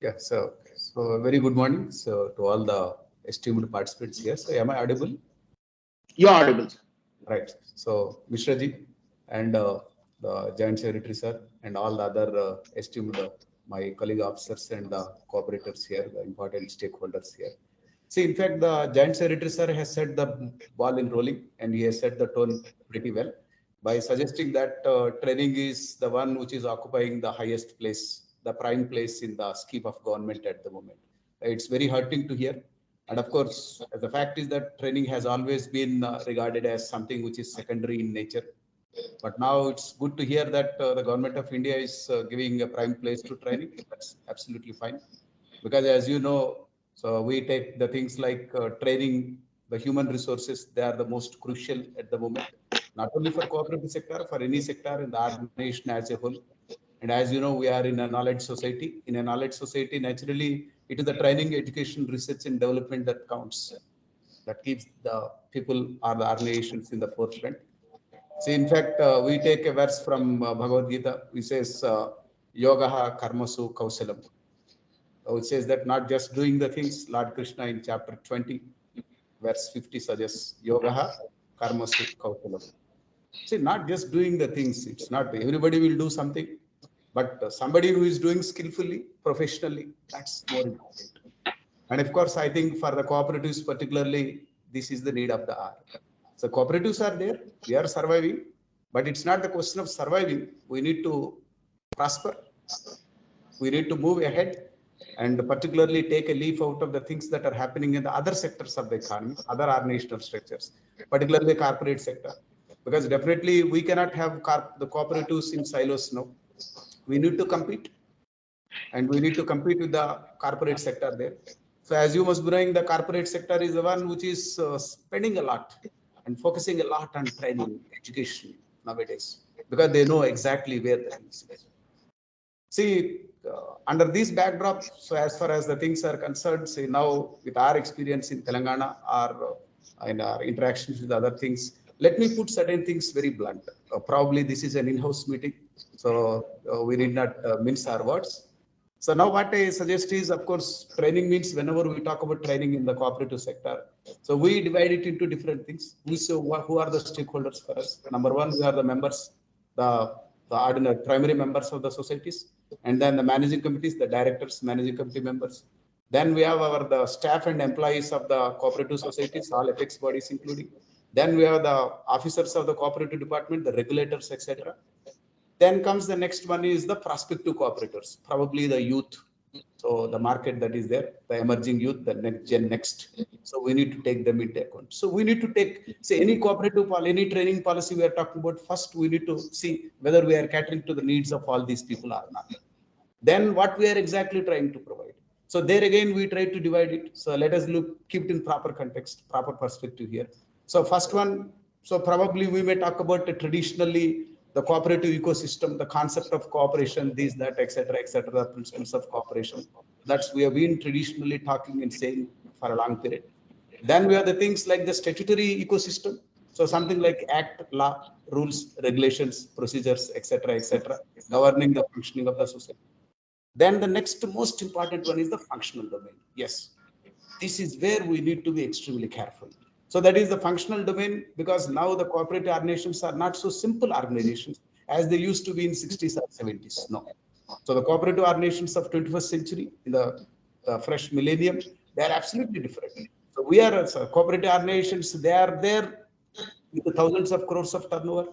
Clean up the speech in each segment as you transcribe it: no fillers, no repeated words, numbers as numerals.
Yeah, so very good morning. So to all the esteemed participants here. So am I audible? You're audible, sir. Right. So Mishra ji and the Joint Secretary sir and all the other esteemed my colleague officers and the cooperators here, the important stakeholders here. See, in fact, the Joint Secretary sir has set the ball in rolling and he has set the tone pretty well by suggesting that training is the one which is occupying the highest place, the prime place in the scheme of government at the moment. It's very hurting to hear. And of course, the fact is that training has always been regarded as something which is secondary in nature. But now it's good to hear that the government of India is giving a prime place to training. That's absolutely fine. Because as you know, so we take the things like training, the human resources, they are the most crucial at the moment, not only for cooperative sector, for any sector in the organization as a whole. And as you know, we are in a knowledge society. In a knowledge society, naturally, it is the training, education, research, and development that counts, that keeps the people or the organizations in the forefront. See, in fact, we take a verse from Bhagavad Gita, which says, Yogaha karmasu kausalam. It says that not just doing the things, Lord Krishna in chapter 20, verse 50 suggests, Yogaha karmasu kausalam. See, not just doing the things, it's not everybody will do something, but somebody who is doing skillfully, professionally, that's more important. And of course, I think for the cooperatives particularly, this is the need of the hour. So cooperatives are there, we are surviving, but it's not the question of surviving. We need to prosper, we need to move ahead and particularly take a leaf out of the things that are happening in the other sectors of the economy, other organizational structures, particularly corporate sector. Because definitely we cannot have the cooperatives in silos now. We need to compete and we need to compete with the corporate sector there. So as you must be knowing, the corporate sector is the one which is spending a lot and focusing a lot on training, education nowadays, because they know exactly where the things is. See, under this backdrop, so as far as the things are concerned, say now with our experience in Telangana or in our interactions with other things, let me put certain things very blunt. Probably this is an in-house meeting, so we need not mince our words. So now what I suggest is, of course, training means whenever we talk about training in the cooperative sector, so we divide it into different things. Who are the stakeholders for us? Number one, we are the members, the, the ordinary primary members of the societies, and then the managing committees, the directors, managing committee members. Then we have the staff and employees of the cooperative societies, all apex bodies including. Then we have the officers of the cooperative department, the regulators, etc. Then comes the next one is the prospective cooperators, probably the youth. So the market that is there, the emerging youth, the next gen next. So we need to take them into account. So we need to take, say, any cooperative policy, any training policy we are talking about. First, we need to see whether we are catering to the needs of all these people or not. Then what we are exactly trying to provide. So there again, we try to divide it. So let us keep it in proper context, proper perspective here. So first one, so probably we may talk about traditionally the cooperative ecosystem, the concept of cooperation, these, that, etc., the principles of cooperation. That's we have been traditionally talking and saying for a long period. Then we have the things like the statutory ecosystem. So something like act, law, rules, regulations, procedures, etc., governing the functioning of the society. Then the next most important one is the functional domain. Yes, this is where we need to be extremely careful. So that is the functional domain, because now the cooperative organizations are not so simple organizations as they used to be in 60s or 70s. No. So the cooperative organizations of 21st century, in the fresh millennium, they are absolutely different. So we are cooperative organizations, they are there with the thousands of crores of turnover,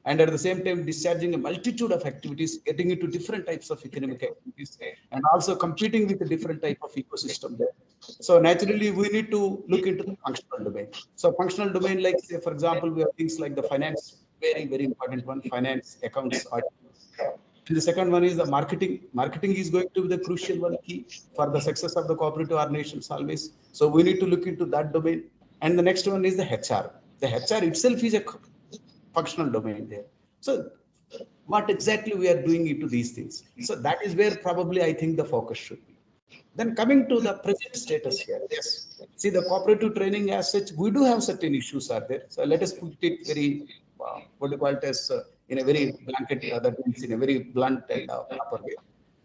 and at the same time discharging a multitude of activities, getting into different types of economic activities, and also competing with a different type of ecosystem there. So naturally, we need to look into the functional domain. So functional domain, like say, for example, we have things like the finance, very, very important one, finance, accounts, audit. And the second one is the marketing. Marketing is going to be the crucial one, key for the success of the cooperative organizations always. So we need to look into that domain. And the next one is the HR. The HR itself is a functional domain there. So what exactly we are doing into these things? So that is where probably I think the focus should be. Then coming to the present status here, yes. See, the cooperative training as such, we do have certain issues are there. So let us put it very, what do you call it as, in a very blanket, that means in a very blunt and proper way.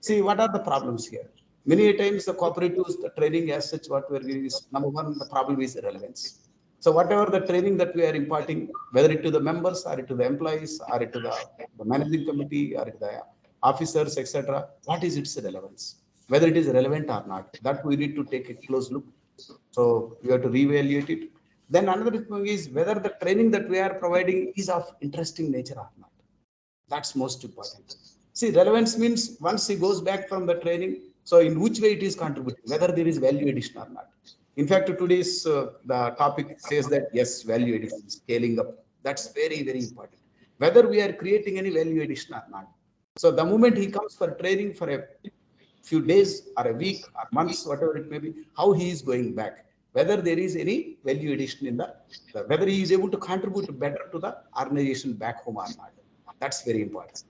See, what are the problems here? Many times the cooperatives, the training as such, what we are giving is number one, the problem is relevance. So whatever the training that we are imparting, whether it to the members or it to the employees or it to the managing committee or it to the officers, etc., what is its relevance? Whether it is relevant or not, that we need to take a close look. So we have to reevaluate it. Then another thing is whether the training that we are providing is of interesting nature or not. That's most important. See, relevance means once he goes back from the training, so in which way it is contributing, whether there is value addition or not. In fact, today's the topic says that yes, value addition, scaling up. That's very, very important. Whether we are creating any value addition or not. So the moment he comes for training for a few days or a week or months, whatever it may be, how he is going back, whether there is any value addition in whether he is able to contribute better to the organization back home or not. That's very important.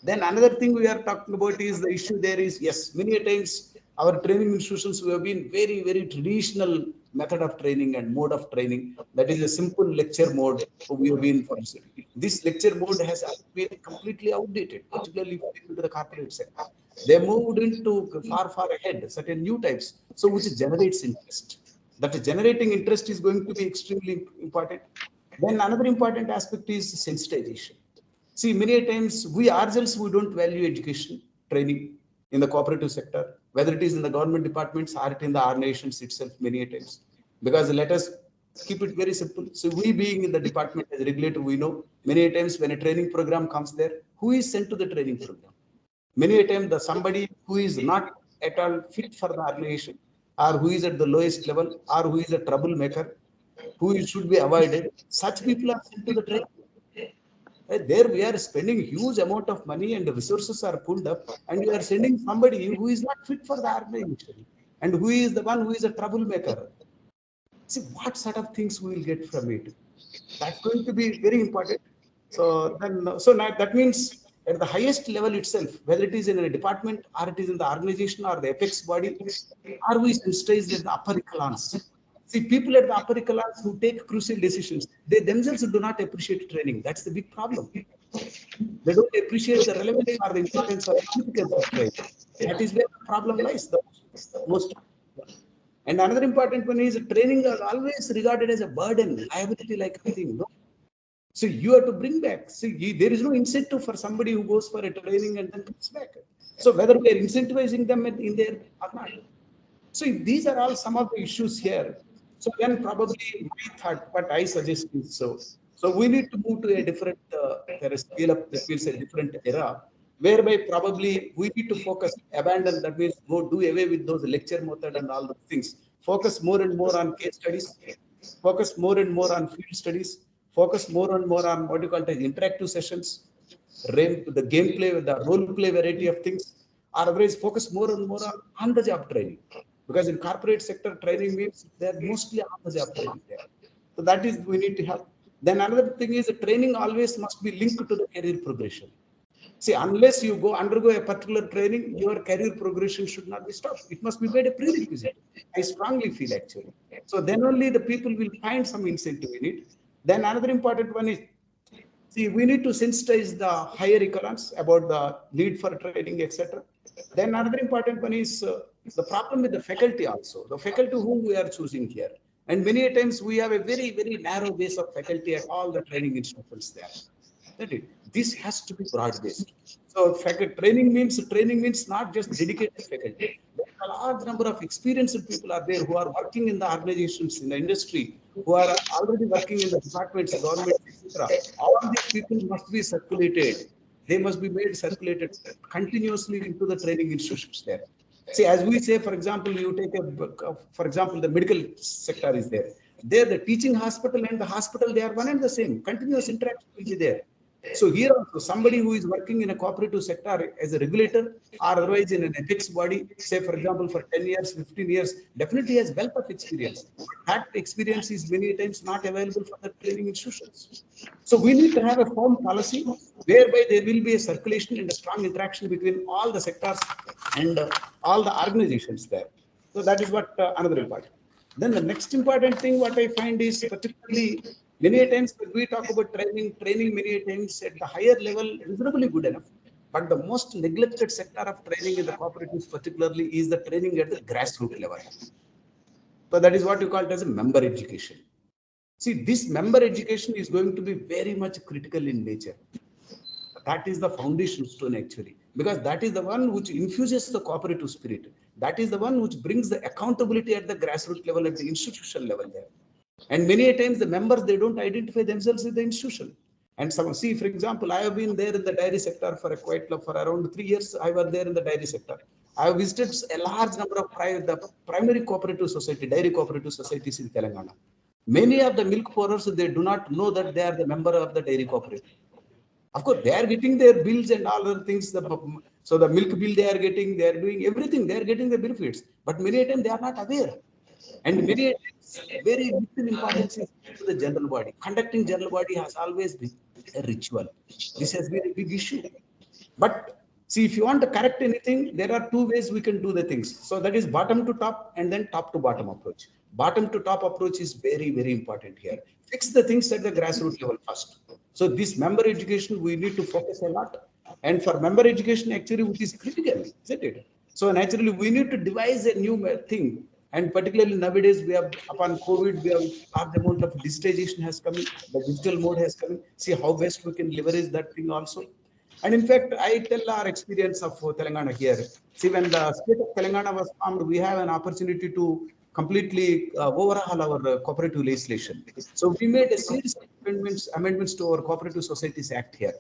Then another thing we are talking about is the issue there is, yes, many times our training institutions, we have been very, very traditional method of training and mode of training. That is a simple lecture mode we have been for. This lecture mode has been completely outdated, particularly into the corporate sector. They moved into far, far ahead, certain new types, so which generates interest. That generating interest is going to be extremely important. Then another important aspect is sensitization. See, many times we ourselves, we don't value education, training in the cooperative sector, whether it is in the government departments or in the organizations itself, many times. Because let us keep it very simple. So we being in the department as a regulator, we know many times when a training program comes there, who is sent to the training program? Many a time the somebody who is not at all fit for the organization, or who is at the lowest level, or who is a troublemaker, who should be avoided, such people are sent to the training. There we are spending huge amount of money and the resources are pulled up, and we are sending somebody who is not fit for the organization and who is the one who is a troublemaker. See what sort of things we will get from it. That's going to be very important. So then, so now that means at the highest level itself, whether it is in a department or it is in the organization or the apex body, are we sensitized at the upper echelons? See, people at the upper echelons who take crucial decisions, they themselves do not appreciate training. That's the big problem. They don't appreciate the relevance or the importance or significance of training. That is where the problem lies. The most. And another important one is training is always regarded as a burden, liability like a thing. No? So you have to bring back. See, there is no incentive for somebody who goes for a training and then comes back. So whether we are incentivizing them in there or not. So these are all some of the issues here. So then probably my thought, what I suggest is so we need to move to a different scale up, that means a different era, whereby probably we need to focus, abandon, that means go do away with those lecture method and all those things. Focus more and more on case studies, focus more and more on field studies, focus more and more on what you call it interactive sessions, the gameplay, the role play variety of things, or otherwise focus more and more on the job training. Because in corporate sector, training means they're mostly on the job training there. So that is we need to have. Then another thing is training always must be linked to the career progression. See, unless you go undergo a particular training, your career progression should not be stopped. It must be made a prerequisite. I strongly feel actually. So then only the people will find some incentive in it. Then another important one is, see, we need to sensitize the higher echelons about the need for training, etc. Then another important one is the problem with the faculty also. The faculty whom we are choosing here. And many times we have a very, very narrow base of faculty at all the training institutions there. That it. This has to be broad-based. So training means not just dedicated faculty. There are a large number of experienced people are there who are working in the organizations, in the industry, who are already working in the departments, government, etc. All these people must be circulated. They must be made circulated continuously into the training institutions there. See, as we say, for example, you take for example, the medical sector is there. There, the teaching hospital and the hospital, they are one and the same. Continuous interaction will be there. So here also, somebody who is working in a cooperative sector as a regulator or otherwise in an ethics body, say for example for 10 years, 15 years, definitely has wealth of experience. That experience is many times not available for the training institutions. So we need to have a firm policy whereby there will be a circulation and a strong interaction between all the sectors and all the organizations there. So that is what another important. Then the next important thing what I find is particularly many times when we talk about training many times at the higher level reasonably good enough. But the most neglected sector of training in the cooperatives particularly is the training at the grassroots level. So that is what you call it as a member education. See, this member education is going to be very much critical in nature. That is the foundation stone actually, because that is the one which infuses the cooperative spirit. That is the one which brings the accountability at the grassroots level, at the institutional level there. And many a times the members, they don't identify themselves with the institution. And some, see, for example, I have been there in the dairy sector for for around 3 years. I was there in the dairy sector. I have visited a large number of the primary cooperative society, dairy cooperative societies in Telangana. Many of the milk pourers, they do not know that they are the member of the dairy cooperative. Of course, they are getting their bills and all other things. So the milk bill they are getting, they are doing everything, they are getting the benefits. But many times they are not aware. And many times very little importance is given to the general body. Conducting general body has always been a ritual. This has been a big issue. But see, if you want to correct anything, there are two ways we can do the things. So that is bottom to top and then top to bottom approach. Bottom to top approach is very, very important here. Fix the things at the grassroots level first. So this member education, we need to focus a lot. And for member education, actually, which is critical, isn't it? So naturally, we need to devise a new thing. And particularly nowadays, we have, upon COVID, we have large amount of digitization has come in, the digital mode has come in. See how best we can leverage that thing also. And in fact, I tell our experience of Telangana here. See, when the state of Telangana was formed, we have an opportunity to completely overhaul our cooperative legislation. So we made a series of amendments to our Cooperative Societies Act here.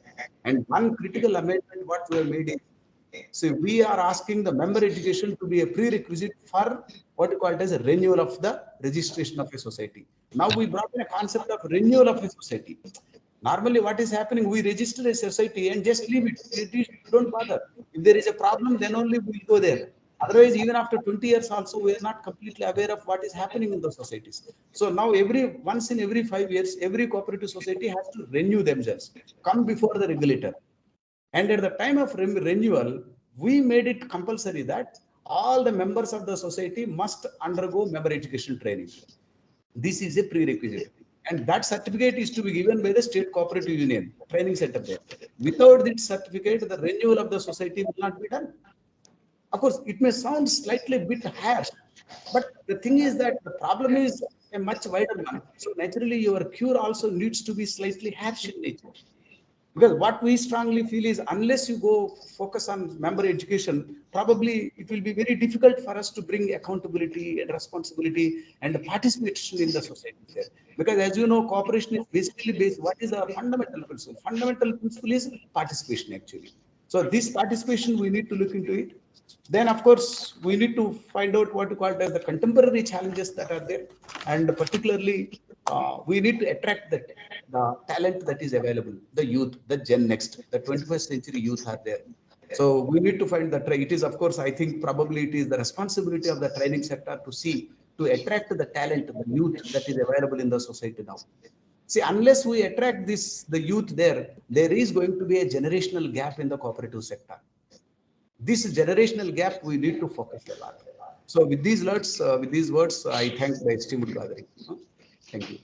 And one critical amendment, what we have made is, so we are asking the member education to be a prerequisite for what you call it as a renewal of the registration of a society. Now we brought in a concept of renewal of a society. Normally, what is happening? We register a society and just leave it. Don't bother. If there is a problem, then only we'll go there. Otherwise, even after 20 years, also we are not completely aware of what is happening in the societies. So now, once in every 5 years, every cooperative society has to renew themselves, come before the regulator. And at the time of renewal, we made it compulsory that all the members of the society must undergo member education training. This is a prerequisite. And that certificate is to be given by the State Cooperative Union training center there. Without this certificate, the renewal of the society will not be done. Of course, it may sound slightly a bit harsh, but the thing is that the problem is a much wider one. So naturally, your cure also needs to be slightly harsh in nature. Because what we strongly feel is unless you go focus on member education, probably it will be very difficult for us to bring accountability and responsibility and participation in the society there. Because as you know, cooperation is basically based, what is our fundamental principle? Fundamental principle is participation actually. So this participation, we need to look into it. Then, of course, we need to find out what you call it as the contemporary challenges that are there. And particularly, we need to attract the talent that is available, the youth, the Gen Next, the 21st century youth are there. So we need to find that. It is, of course, I think probably it is the responsibility of the training sector to see, to attract the talent, the youth that is available in the society now. See, unless we attract the youth there is going to be a generational gap in the cooperative sector. This generational gap we need to focus a lot. So with these words, I thank the esteemed gathering. Thank you.